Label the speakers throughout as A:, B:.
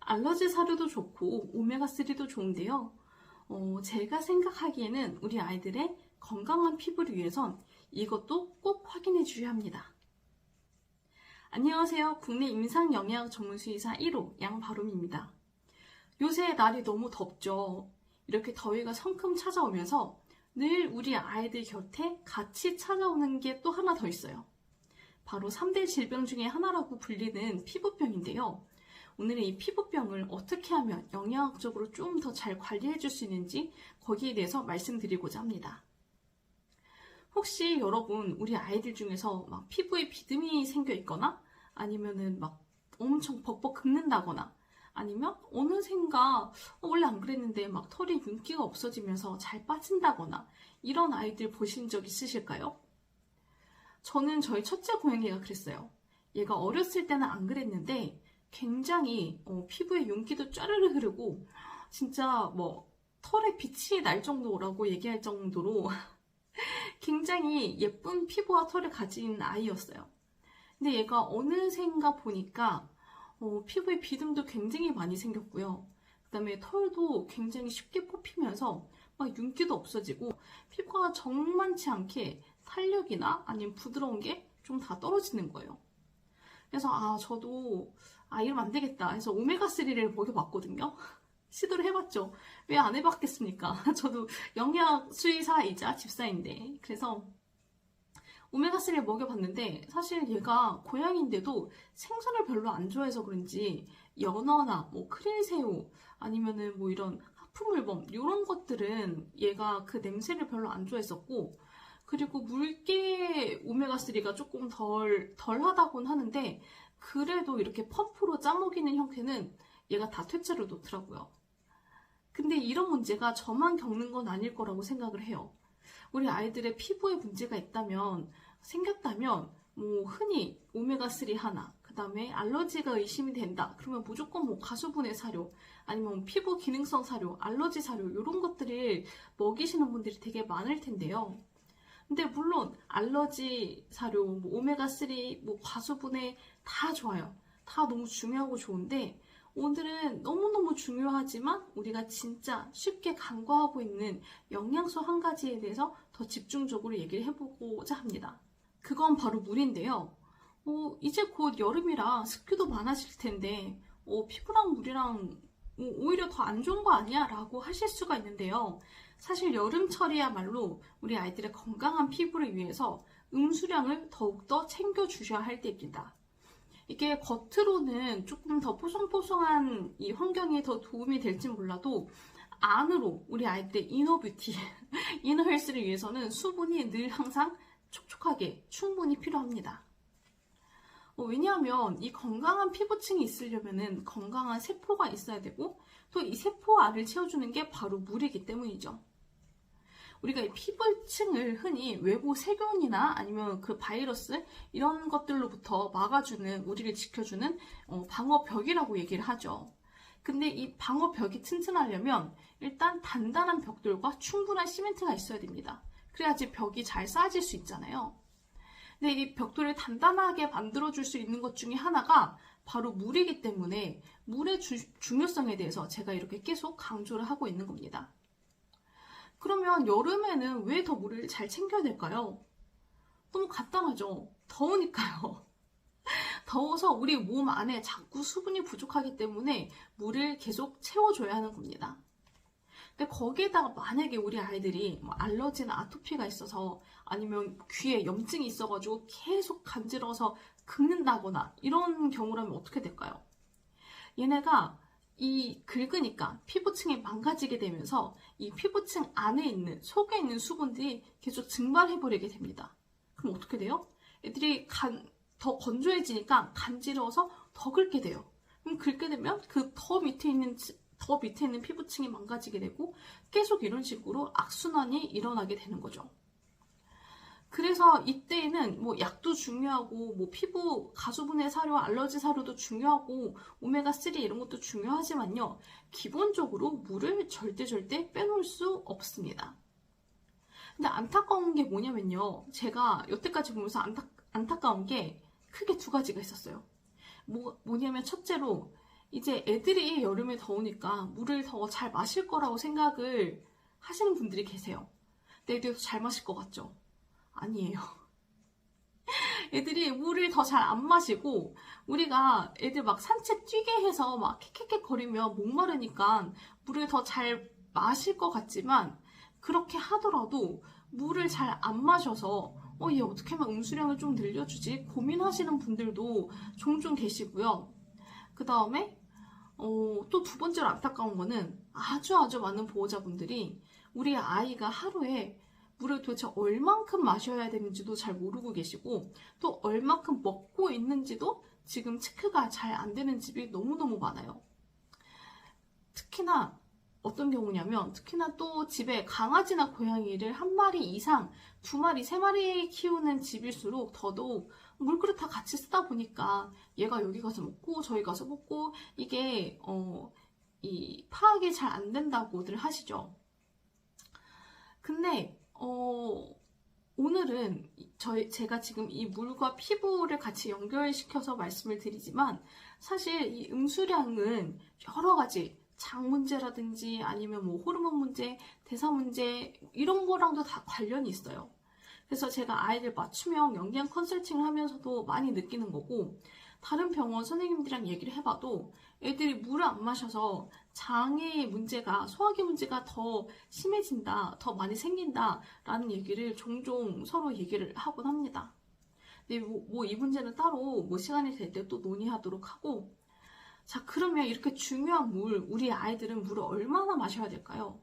A: 알러지 사료도 좋고 오메가3도 좋은데요. 제가 생각하기에는 우리 아이들의 건강한 피부를 위해선 이것도 꼭 확인해 주셔야 합니다. 안녕하세요. 국내 임상영양 전문수의사 1호 양바롬입니다. 요새 날이 너무 덥죠. 이렇게 더위가 성큼 찾아오면서 늘 우리 아이들 곁에 같이 찾아오는 게 또 하나 더 있어요. 바로 3대 질병 중에 하나라고 불리는 피부병인데요. 오늘은 이 피부병을 어떻게 하면 영양학적으로 좀 더 잘 관리해 줄 수 있는지 거기에 대해서 말씀드리고자 합니다. 혹시 여러분 우리 아이들 중에서 막 피부에 비듬이 생겨 있거나 아니면은 막 엄청 벅벅 긁는다거나 아니면 어느샌가 원래 안 그랬는데 막 털이 윤기가 없어지면서 잘 빠진다거나 이런 아이들 보신 적 있으실까요? 저는 저희 첫째 고양이가 그랬어요. 얘가 어렸을 때는 안 그랬는데 굉장히 피부에 윤기도 쫘르르 흐르고 진짜 뭐 털에 빛이 날 정도라고 얘기할 정도로 굉장히 예쁜 피부와 털을 가진 아이였어요. 근데 얘가 어느샌가 보니까 피부에 비듬도 굉장히 많이 생겼고요. 그 다음에 털도 굉장히 쉽게 뽑히면서 막 윤기도 없어지고 피부가 정만치 않게 탄력이나 아니면 부드러운 게 좀 다 떨어지는 거예요. 그래서 저도 이러면 안 되겠다 해서 오메가3를 먹여봤거든요. 시도를 해봤죠. 왜 안 해봤겠습니까? 저도 영양 수의사이자 집사인데. 그래서 오메가3를 먹여봤는데 사실 얘가 고양이인데도 생선을 별로 안 좋아해서 그런지 연어나 뭐 크릴새우 아니면은 뭐 이런 하프물범 이런 것들은 얘가 그 냄새를 별로 안 좋아했었고, 그리고 물개 오메가3가 조금 덜하다곤 하는데 그래도 이렇게 펌프로 짜먹이는 형태는 얘가 다 퇴짜로 놓더라고요. 근데 이런 문제가 저만 겪는 건 아닐 거라고 생각을 해요. 우리 아이들의 피부에 문제가 생겼다면 뭐 흔히 오메가3 하나, 그 다음에 알러지가 의심이 된다. 그러면 무조건 뭐 가수분해 사료, 아니면 피부 기능성 사료, 알러지 사료 이런 것들을 먹이시는 분들이 되게 많을 텐데요. 근데 물론 알러지 사료, 뭐 오메가3, 뭐 과수분해 다 좋아요. 다 너무 중요하고 좋은데 오늘은 너무너무 중요하지만 우리가 진짜 쉽게 간과하고 있는 영양소 한 가지에 대해서 더 집중적으로 얘기를 해보고자 합니다. 그건 바로 물인데요. 이제 곧 여름이라 습기도 많아질 텐데 피부랑 물이랑 오히려 더 안 좋은 거 아니야? 라고 하실 수가 있는데요. 사실 여름철이야말로 우리 아이들의 건강한 피부를 위해서 음수량을 더욱더 챙겨주셔야 할 때입니다. 이게 겉으로는 조금 더 뽀송뽀송한 이 환경에 더 도움이 될지 몰라도 안으로 우리 아이들의 이너 뷰티, 이너 헬스를 위해서는 수분이 늘 항상 촉촉하게 충분히 필요합니다. 왜냐하면 이 건강한 피부층이 있으려면 건강한 세포가 있어야 되고 또 이 세포 알을 채워주는 게 바로 물이기 때문이죠. 우리가 이 피부층을 흔히 외부 세균이나 아니면 그 바이러스 이런 것들로부터 막아주는, 우리를 지켜주는 방어벽이라고 얘기를 하죠. 근데 이 방어벽이 튼튼하려면 일단 단단한 벽돌과 충분한 시멘트가 있어야 됩니다. 그래야지 벽이 잘 쌓아질 수 있잖아요. 근데 이 벽돌을 단단하게 만들어줄 수 있는 것 중에 하나가 바로 물이기 때문에 물의 중요성에 대해서 제가 이렇게 계속 강조를 하고 있는 겁니다. 그러면 여름에는 왜 더 물을 잘 챙겨야 될까요? 너무 간단하죠. 더우니까요. 더워서 우리 몸 안에 자꾸 수분이 부족하기 때문에 물을 계속 채워줘야 하는 겁니다. 근데 거기에다가 만약에 우리 아이들이 뭐 알러지나 아토피가 있어서 아니면 귀에 염증이 있어가지고 계속 간지러워서 긁는다거나 이런 경우라면 어떻게 될까요? 얘네가 이 긁으니까 피부층이 망가지게 되면서 이 피부층 안에 있는, 속에 있는 수분들이 계속 증발해버리게 됩니다. 그럼 어떻게 돼요? 애들이 더 건조해지니까 간지러워서 더 긁게 돼요. 그럼 긁게 되면 그 더 밑에 있는 피부층이 망가지게 되고 계속 이런 식으로 악순환이 일어나게 되는 거죠. 그래서 이때에는 뭐 약도 중요하고 뭐 피부 가수분해 사료, 알러지 사료도 중요하고 오메가3 이런 것도 중요하지만요. 기본적으로 물을 절대 빼놓을 수 없습니다. 근데 안타까운 게 뭐냐면요. 제가 여태까지 보면서 안타까운 게 크게 두 가지가 있었어요. 뭐냐면 첫째로 이제 애들이 여름에 더우니까 물을 더 잘 마실 거라고 생각을 하시는 분들이 계세요. 근데 애들이 더 잘 마실 것 같죠? 아니에요. 애들이 물을 더 잘 안 마시고, 우리가 애들 막 산책 뛰게 해서 막 킥킥킥 거리면 목마르니까 물을 더 잘 마실 것 같지만, 그렇게 하더라도 물을 잘 안 마셔서 얘 어떻게 하면 음수량을 좀 늘려주지? 고민하시는 분들도 종종 계시고요. 그 다음에 또 두 번째로 안타까운 거는 아주 많은 보호자분들이 우리 아이가 하루에 물을 도대체 얼만큼 마셔야 되는지도 잘 모르고 계시고, 또 얼만큼 먹고 있는지도 지금 체크가 잘 안 되는 집이 너무너무 많아요. 특히나 어떤 경우냐면, 특히나 또 집에 강아지나 고양이를 한 마리 이상, 두 마리, 세 마리 키우는 집일수록 더더욱 물그릇 다 같이 쓰다 보니까 얘가 여기 가서 먹고 저기 가서 먹고, 이게 이 파악이 잘 안 된다고들 하시죠. 근데 오늘은 제가 지금 이 물과 피부를 같이 연결시켜서 말씀을 드리지만, 사실 이 음수량은 여러 가지 장 문제라든지 아니면 뭐 호르몬 문제, 대사 문제 이런 거랑도 다 관련이 있어요. 그래서 제가 아이들 맞춤형 영양 컨설팅을 하면서도 많이 느끼는 거고, 다른 병원 선생님들이랑 얘기를 해봐도 애들이 물을 안 마셔서 장의 문제가, 소화기 문제가 더 심해진다, 더 많이 생긴다 라는 얘기를 종종 서로 얘기를 하곤 합니다. 근데 이 문제는 따로 시간이 될 때 또 논의하도록 하고, 자, 그러면 이렇게 중요한 우리 아이들은 물을 얼마나 마셔야 될까요?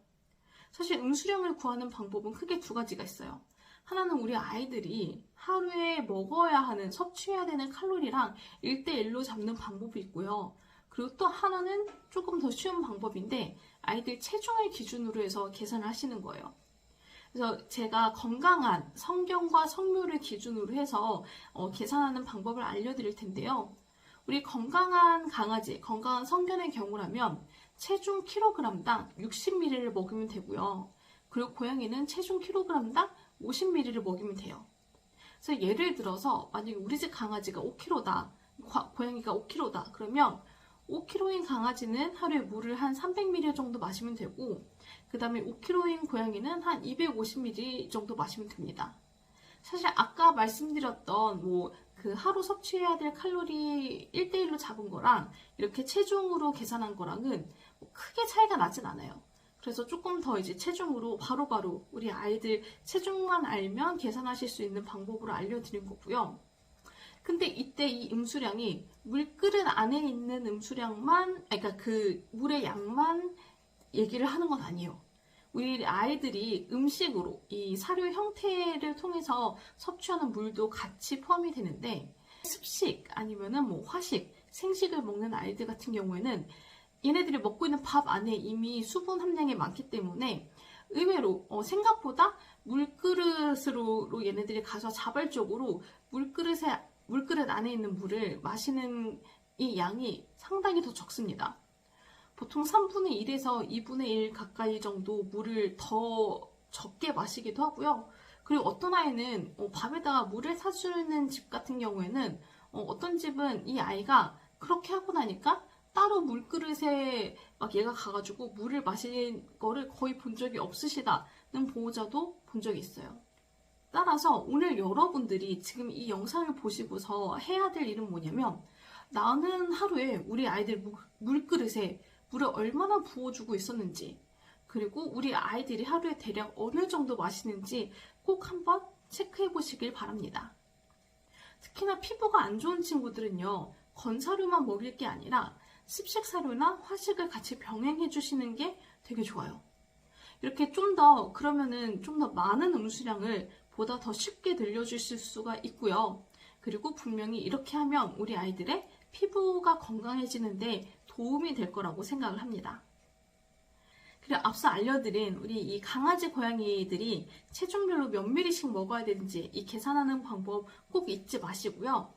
A: 사실 음수량을 구하는 방법은 크게 두 가지가 있어요. 하나는 우리 아이들이 하루에 먹어야 하는, 섭취해야 되는 칼로리랑 1대1로 잡는 방법이 있고요. 그리고 또 하나는 조금 더 쉬운 방법인데, 아이들 체중을 기준으로 해서 계산을 하시는 거예요. 그래서 제가 건강한 성경과 성묘를 기준으로 해서 계산하는 방법을 알려드릴 텐데요. 우리 건강한 강아지, 건강한 성견의 경우라면 체중 kg당 60ml를 먹이면 되고요. 그리고 고양이는 체중 kg당 50ml를 먹이면 돼요. 그래서 예를 들어서 만약에 우리 집 강아지가 5kg다, 고양이가 5kg다, 그러면 5kg인 강아지는 하루에 물을 한 300ml 정도 마시면 되고, 그 다음에 5kg인 고양이는 한 250ml 정도 마시면 됩니다. 사실 아까 말씀드렸던 그 하루 섭취해야 될 칼로리 1대1로 잡은 거랑 이렇게 체중으로 계산한 거랑은 크게 차이가 나진 않아요. 그래서 조금 더 이제 체중으로 바로바로 우리 아이들 체중만 알면 계산하실 수 있는 방법으로 알려드린 거고요. 근데 이때 이 음수량이 물그릇 안에 있는 음수량만, 그러니까 그 물의 양만 얘기를 하는 건 아니에요. 우리 아이들이 음식으로 이 사료 형태를 통해서 섭취하는 물도 같이 포함이 되는데, 습식 아니면은 화식, 생식을 먹는 아이들 같은 경우에는 얘네들이 먹고 있는 밥 안에 이미 수분 함량이 많기 때문에 의외로 생각보다 물그릇으로 얘네들이 가서 자발적으로 물그릇 안에 있는 물을 마시는 이 양이 상당히 더 적습니다. 보통 3분의 1에서 2분의 1 가까이 정도 물을 더 적게 마시기도 하고요. 그리고 어떤 아이는 밥에다가 물을 사주는 집 같은 경우에는 어떤 집은 이 아이가 그렇게 하고 나니까 따로 물그릇에 막 얘가 가가지고 물을 마신 거를 거의 본 적이 없으시다는 보호자도 본 적이 있어요. 따라서 오늘 여러분들이 지금 이 영상을 보시고서 해야 될 일은 뭐냐면, 나는 하루에 우리 아이들 물그릇에 물을 얼마나 부어주고 있었는지, 그리고 우리 아이들이 하루에 대략 어느 정도 마시는지 꼭 한번 체크해 보시길 바랍니다. 특히나 피부가 안 좋은 친구들은요, 건사료만 먹일 게 아니라 습식사료나 화식을 같이 병행해 주시는 게 되게 좋아요. 이렇게 그러면은 좀 더 많은 음수량을 보다 더 쉽게 늘려주실 수가 있고요. 그리고 분명히 이렇게 하면 우리 아이들의 피부가 건강해지는데 도움이 될 거라고 생각을 합니다. 그리고 앞서 알려드린 우리 이 강아지, 고양이들이 체중별로 몇 미리씩 먹어야 되는지 이 계산하는 방법 꼭 잊지 마시고요.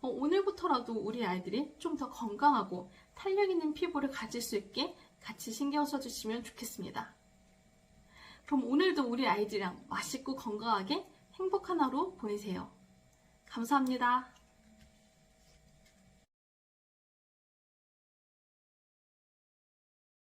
A: 오늘부터라도 우리 아이들이 좀 더 건강하고 탄력 있는 피부를 가질 수 있게 같이 신경 써주시면 좋겠습니다. 그럼 오늘도 우리 아이들이랑 맛있고 건강하게 행복한 하루 보내세요. 감사합니다.